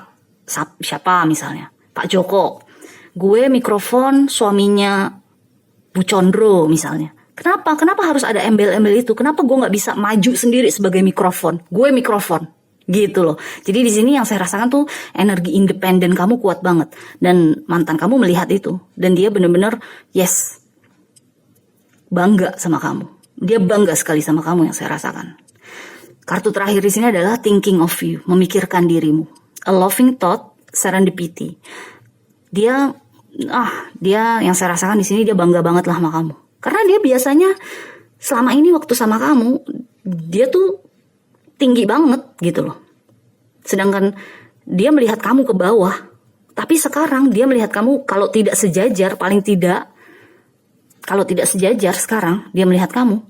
siapa misalnya, Pak Joko. Gue mikrofon suaminya Bu Condro misalnya. Kenapa harus ada embel-embel itu? Kenapa gue nggak bisa maju sendiri sebagai mikrofon? Gue mikrofon, gitu loh. Jadi di sini yang saya rasakan tuh energi independen kamu kuat banget, dan mantan kamu melihat itu, dan dia bener-bener yes, bangga sama kamu. Dia bangga sekali sama kamu yang saya rasakan. Kartu terakhir di sini adalah thinking of you, memikirkan dirimu. A loving thought, serendipity. Dia yang saya rasakan di sini, dia bangga banget lah sama kamu. Karena dia biasanya selama ini waktu sama kamu, dia tuh tinggi banget gitu loh. Sedangkan dia melihat kamu ke bawah. Tapi sekarang dia melihat kamu kalau tidak sejajar, kalau tidak sejajar sekarang dia melihat kamu.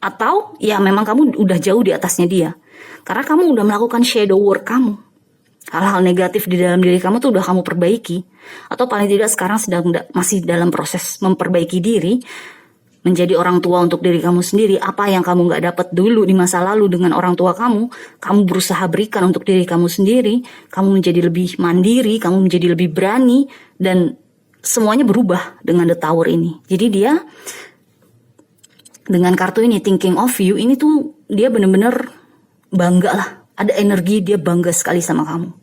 Atau ya memang kamu udah jauh di atasnya dia. Karena kamu udah melakukan shadow work kamu. Hal-hal negatif di dalam diri kamu tuh udah kamu perbaiki. Atau paling tidak sekarang masih dalam proses memperbaiki diri, menjadi orang tua untuk diri kamu sendiri. Apa yang kamu gak dapat dulu di masa lalu dengan orang tua kamu berusaha berikan untuk diri kamu sendiri. Kamu menjadi lebih mandiri, kamu menjadi lebih berani, dan semuanya berubah dengan The Tower ini. Jadi dia dengan kartu ini, thinking of you, ini tuh dia bener-bener bangga lah. Ada energi, dia bangga sekali sama kamu.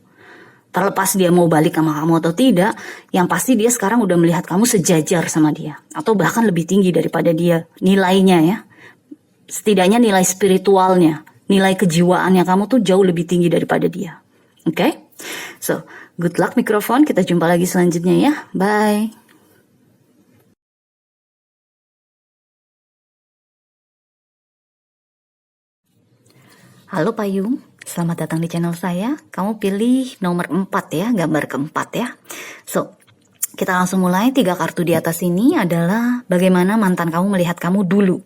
Terlepas dia mau balik sama kamu atau tidak, yang pasti dia sekarang udah melihat kamu sejajar sama dia. Atau bahkan lebih tinggi daripada dia. Nilainya ya. Setidaknya nilai spiritualnya, nilai kejiwaannya kamu tuh jauh lebih tinggi daripada dia. Oke? So, good luck mikrofon. Kita jumpa lagi selanjutnya ya. Bye. Halo Payung, selamat datang di channel saya. Kamu pilih nomor 4 ya, gambar keempat ya. So, kita langsung mulai. 3 kartu di atas ini adalah bagaimana mantan kamu melihat kamu dulu,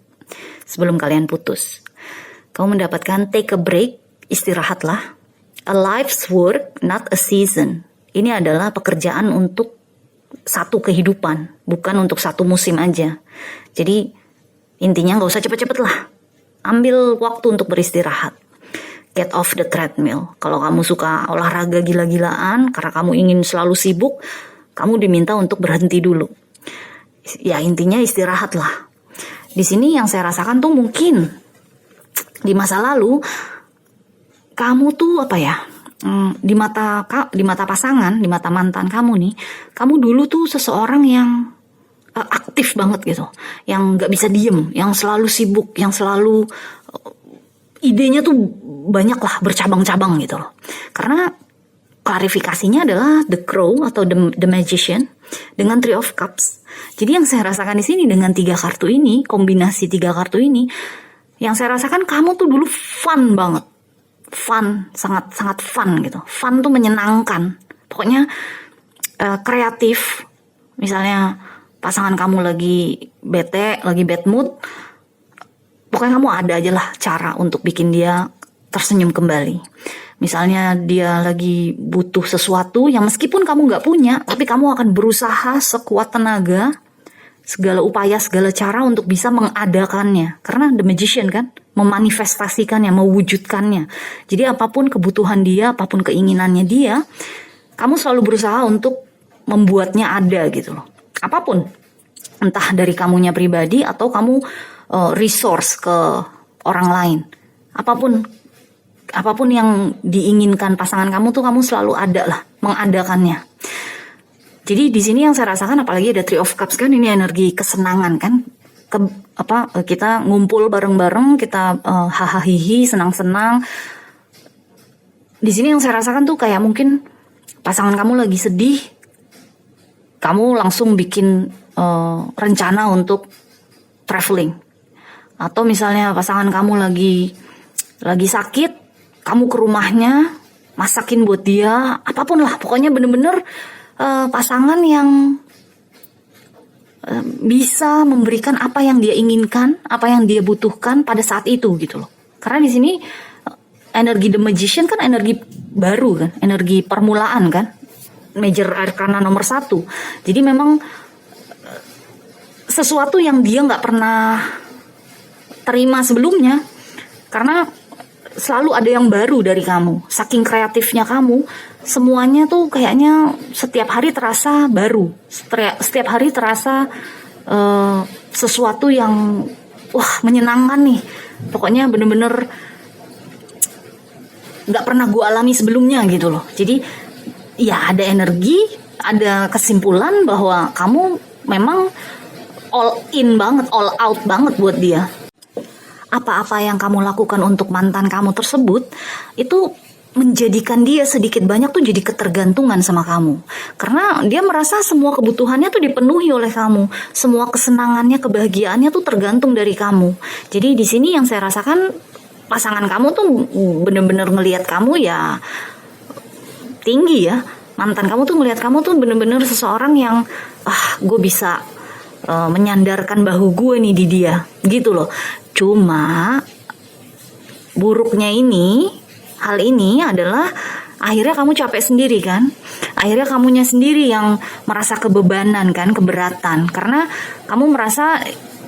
sebelum kalian putus. Kamu mendapatkan take a break, istirahatlah. A life's work, not a season. Ini adalah pekerjaan untuk satu kehidupan, bukan untuk satu musim aja. Jadi, intinya gak usah cepet-cepet lah. Ambil waktu untuk beristirahat. Get off the treadmill. Kalau kamu suka olahraga gila-gilaan, karena kamu ingin selalu sibuk, kamu diminta untuk berhenti dulu. Ya intinya istirahat lah. Di sini yang saya rasakan tuh mungkin di masa lalu kamu tuh di mata pasangan, di mata mantan kamu nih, kamu dulu tuh seseorang yang aktif banget gitu, yang nggak bisa diem, yang selalu sibuk, yang selalu idenya tuh banyak lah, bercabang-cabang gitu loh. Karena klarifikasinya adalah The Crow atau the Magician dengan Three of Cups. Jadi yang saya rasakan di sini dengan 3 kartu ini, kombinasi 3 kartu ini, yang saya rasakan kamu tuh dulu fun banget. Fun, sangat fun gitu. Fun tuh menyenangkan. Pokoknya kreatif. Misalnya pasangan kamu lagi bete, lagi bad mood, pokoknya kamu ada aja lah cara untuk bikin dia tersenyum kembali. Misalnya dia lagi butuh sesuatu yang meskipun kamu gak punya, tapi kamu akan berusaha sekuat tenaga, segala upaya, segala cara untuk bisa mengadakannya. Karena the magician kan, memanifestasikannya, mewujudkannya. Jadi apapun kebutuhan dia, apapun keinginannya dia, kamu selalu berusaha untuk membuatnya ada gitu loh. Apapun, entah dari kamunya pribadi atau kamu resource ke orang lain. Apapun yang diinginkan pasangan kamu tuh kamu selalu ada lah, mengadakannya. Jadi di sini yang saya rasakan, apalagi ada Three of Cups kan, ini energi kesenangan kan, kita ngumpul bareng-bareng, kita hahaha senang-senang. Di sini yang saya rasakan tuh kayak mungkin pasangan kamu lagi sedih, kamu langsung bikin rencana untuk traveling. Atau misalnya pasangan kamu lagi sakit, kamu ke rumahnya, masakin buat dia, apapun lah. Pokoknya bener-bener pasangan yang bisa memberikan apa yang dia inginkan, apa yang dia butuhkan pada saat itu gitu loh. Karena di sini energi The Magician kan energi baru kan, energi permulaan kan, Major Arcana nomor 1. Jadi memang sesuatu yang dia nggak pernah terima sebelumnya, karena selalu ada yang baru dari kamu. Saking kreatifnya kamu, semuanya tuh kayaknya setiap hari terasa baru, setiap hari terasa sesuatu yang menyenangkan nih. Pokoknya bener-bener nggak pernah gue alami sebelumnya gitu loh. Jadi ya ada energi, ada kesimpulan bahwa kamu memang all in banget, all out banget buat dia. Apa-apa yang kamu lakukan untuk mantan kamu tersebut itu menjadikan dia sedikit banyak tuh jadi ketergantungan sama kamu. Karena dia merasa semua kebutuhannya tuh dipenuhi oleh kamu. Semua kesenangannya, kebahagiaannya tuh tergantung dari kamu. Jadi di sini yang saya rasakan, pasangan kamu tuh bener-bener ngelihat kamu ya tinggi ya. Mantan kamu tuh ngelihat kamu tuh bener-bener seseorang yang gue bisa menyandarkan bahu gue nih di dia gitu loh. Cuma buruknya hal ini adalah akhirnya kamu capek sendiri kan. Akhirnya kamunya sendiri yang merasa kebebanan kan, keberatan. Karena kamu merasa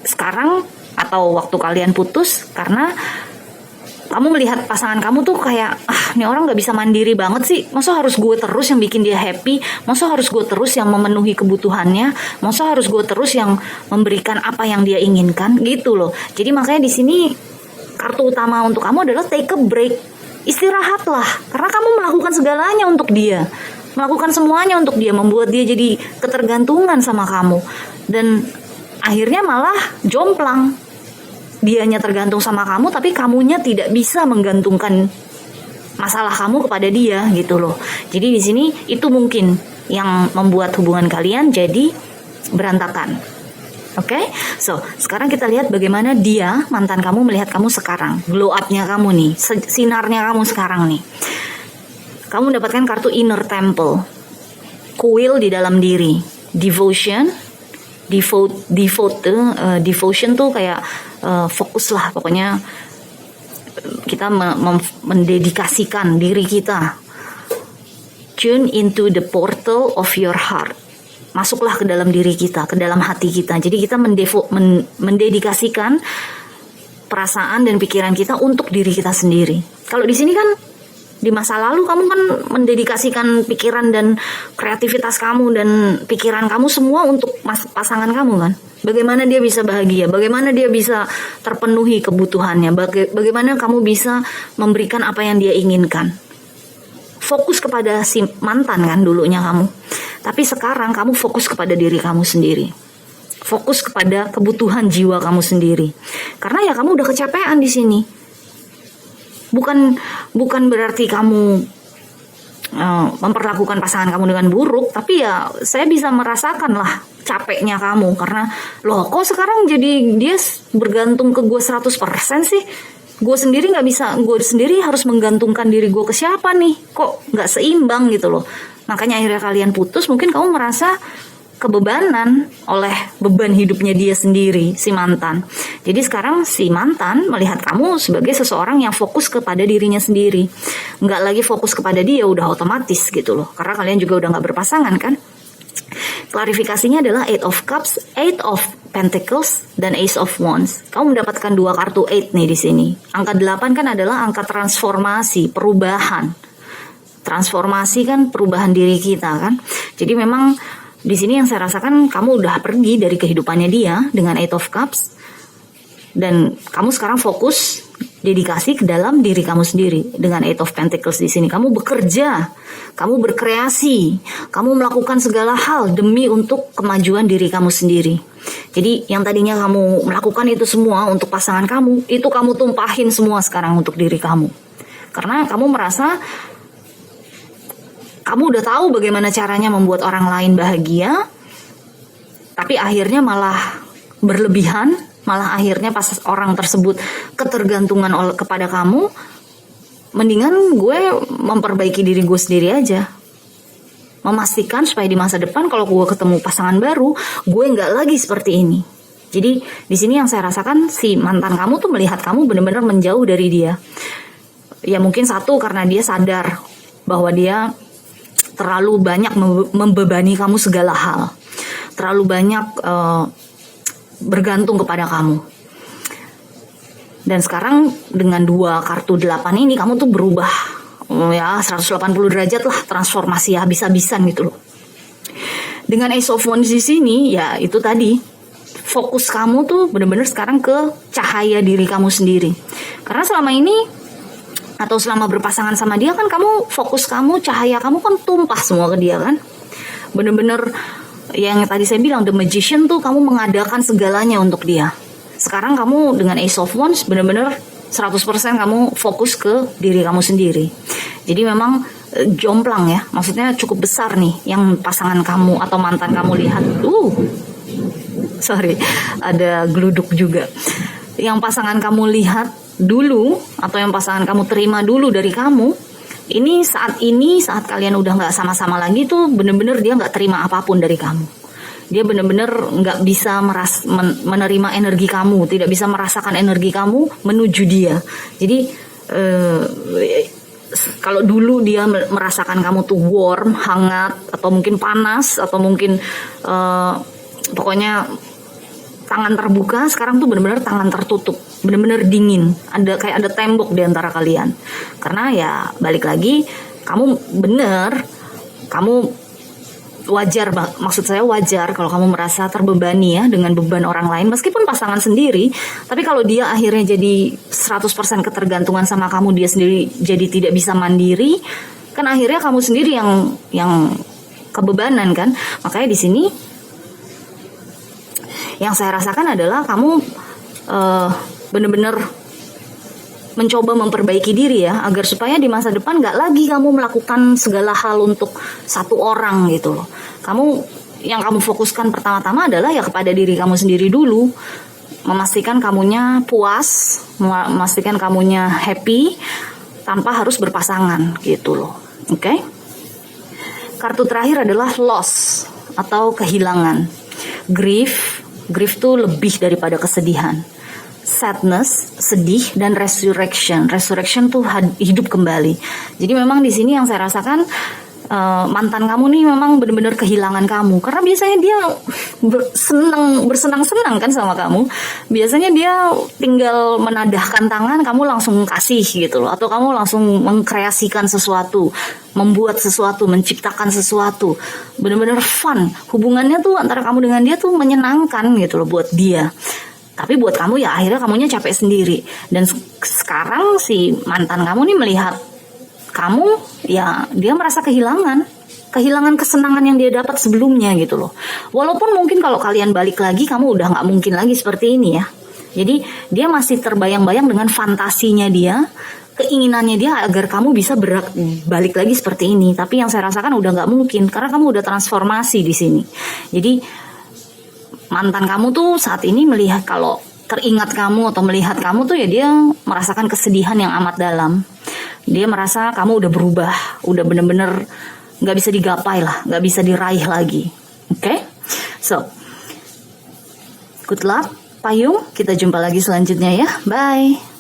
sekarang atau waktu kalian putus, karena kamu melihat pasangan kamu tuh kayak ini orang gak bisa mandiri banget sih. Masa harus gue terus yang bikin dia happy? Masa harus gue terus yang memenuhi kebutuhannya? Masa harus gue terus yang memberikan apa yang dia inginkan? Gitu loh. Jadi makanya di sini kartu utama untuk kamu adalah take a break. Istirahatlah, karena kamu melakukan segalanya untuk dia, melakukan semuanya untuk dia, membuat dia jadi ketergantungan sama kamu, dan akhirnya malah jomplang. Dianya tergantung sama kamu, tapi kamunya tidak bisa menggantungkan masalah kamu kepada dia gitu loh. Jadi di sini itu mungkin yang membuat hubungan kalian jadi berantakan. Oke, so sekarang kita lihat bagaimana dia, mantan kamu, melihat kamu sekarang. Glow up-nya kamu nih, sinarnya kamu sekarang nih. Kamu mendapatkan kartu Inner Temple, kuil di dalam diri, devotion, devotion tuh kayak fokus lah, pokoknya kita mendedikasikan diri kita. Tune into the portal of your heart. Masuklah ke dalam diri kita, ke dalam hati kita. Jadi kita mendedikasikan perasaan dan pikiran kita untuk diri kita sendiri. Kalau di sini kan di masa lalu kamu kan mendedikasikan pikiran dan kreativitas kamu dan pikiran kamu semua untuk pasangan kamu kan. Bagaimana dia bisa bahagia, bagaimana dia bisa terpenuhi kebutuhannya, bagaimana kamu bisa memberikan apa yang dia inginkan. Fokus kepada si mantan kan dulunya kamu. Tapi sekarang kamu fokus kepada diri kamu sendiri. Fokus kepada kebutuhan jiwa kamu sendiri. Karena ya kamu udah kecapean di sini. Bukan berarti kamu memperlakukan pasangan kamu dengan buruk, tapi ya saya bisa merasakan lah capeknya kamu. Karena loh kok sekarang jadi dia bergantung ke gue 100% sih. Gue sendiri nggak bisa, gue sendiri harus menggantungkan diri gue ke siapa nih? Kok nggak seimbang gitu loh. Makanya akhirnya kalian putus, mungkin kamu merasa kebebanan oleh beban hidupnya dia sendiri, si mantan. Jadi sekarang si mantan melihat kamu sebagai seseorang yang fokus kepada dirinya sendiri. Nggak lagi fokus kepada dia, udah otomatis gitu loh. Karena kalian juga udah nggak berpasangan kan. Klarifikasinya adalah Eight of Cups, Eight of Pentacles, dan Ace of Wands. Kamu mendapatkan 2 kartu 8 nih di sini. Angka 8 kan adalah angka transformasi, perubahan. Transformasi kan perubahan diri kita kan. Jadi memang di sini yang saya rasakan kamu udah pergi dari kehidupannya dia dengan Eight of Cups, dan kamu sekarang fokus dedikasi ke dalam diri kamu sendiri dengan Eight of Pentacles di sini. Kamu bekerja, kamu berkreasi, kamu melakukan segala hal demi untuk kemajuan diri kamu sendiri. Jadi yang tadinya kamu melakukan itu semua untuk pasangan kamu, itu kamu tumpahin semua sekarang untuk diri kamu. Karena kamu merasa kamu udah tahu bagaimana caranya membuat orang lain bahagia, tapi akhirnya malah berlebihan, malah akhirnya pas orang tersebut ketergantungan kepada kamu, mendingan gue memperbaiki diri gue sendiri aja. Memastikan supaya di masa depan kalau gue ketemu pasangan baru, gue nggak lagi seperti ini. Jadi di sini yang saya rasakan, si mantan kamu tuh melihat kamu benar-benar menjauh dari dia. Ya mungkin satu karena dia sadar bahwa dia terlalu banyak membebani kamu segala hal, terlalu banyak bergantung kepada kamu. Dan sekarang dengan 2 kartu 8 ini kamu tuh berubah. Ya 180 derajat lah, transformasi habis-habisan gitu loh. Dengan Ace of Wands di sini, ya itu tadi, fokus kamu tuh bener-bener sekarang ke cahaya diri kamu sendiri. Karena selama ini atau selama berpasangan sama dia kan kamu fokus kamu, cahaya kamu kan tumpah semua ke dia kan. Bener-bener yang tadi saya bilang, the magician tuh kamu mengadakan segalanya untuk dia. Sekarang kamu dengan Ace of Wands bener-bener 100% kamu fokus ke diri kamu sendiri. Jadi memang jomplang ya, maksudnya cukup besar nih yang pasangan kamu atau mantan kamu lihat. Sorry, ada geluduk juga. Yang pasangan kamu lihat dulu atau yang pasangan kamu terima dulu dari kamu, ini saat kalian udah nggak sama-sama lagi tuh bener-bener dia nggak terima apapun dari kamu. Dia benar-benar nggak bisa menerima energi kamu, tidak bisa merasakan energi kamu menuju dia. Jadi kalau dulu dia merasakan kamu tuh warm, hangat, atau mungkin panas, atau mungkin pokoknya tangan terbuka, sekarang tuh benar-benar tangan tertutup, benar-benar dingin. Kayak ada tembok di antara kalian. Karena ya balik lagi, kamu wajar, maksud saya wajar kalau kamu merasa terbebani ya dengan beban orang lain meskipun pasangan sendiri, tapi kalau dia akhirnya jadi 100% ketergantungan sama kamu, dia sendiri jadi tidak bisa mandiri, kan akhirnya kamu sendiri yang kebebanan kan. Makanya di sini yang saya rasakan adalah kamu benar-benar mencoba memperbaiki diri ya, agar supaya di masa depan gak lagi kamu melakukan segala hal untuk satu orang gitu loh. Yang kamu fokuskan pertama-tama adalah ya kepada diri kamu sendiri dulu, memastikan kamunya puas, memastikan kamunya happy tanpa harus berpasangan gitu loh. Oke? Kartu terakhir adalah loss atau kehilangan. Grief tuh lebih daripada kesedihan. Sadness, sedih, dan resurrection. Resurrection tuh hidup kembali. Jadi memang di sini yang saya rasakan, mantan kamu nih memang benar-benar kehilangan kamu. Karena biasanya dia bersenang-senang kan sama kamu. Biasanya dia tinggal menadahkan tangan, kamu langsung kasih gitu loh. Atau kamu langsung mengkreasikan sesuatu, membuat sesuatu, menciptakan sesuatu. Benar-benar fun. Hubungannya tuh antara kamu dengan dia tuh menyenangkan gitu loh buat dia. Tapi buat kamu ya akhirnya kamunya capek sendiri. Dan sekarang si mantan kamu nih melihat kamu, ya dia merasa kehilangan kesenangan yang dia dapat sebelumnya gitu loh. Walaupun mungkin kalau kalian balik lagi, kamu udah gak mungkin lagi seperti ini ya. Jadi dia masih terbayang-bayang dengan fantasinya dia, keinginannya dia agar kamu bisa balik lagi seperti ini. Tapi yang saya rasakan udah gak mungkin, karena kamu udah transformasi di sini. Jadi mantan kamu tuh saat ini melihat, kalau teringat kamu atau melihat kamu tuh ya dia merasakan kesedihan yang amat dalam. Dia merasa kamu udah berubah, udah bener-bener gak bisa digapai lah, gak bisa diraih lagi. Oke? So, good luck Payung, kita jumpa lagi selanjutnya ya. Bye.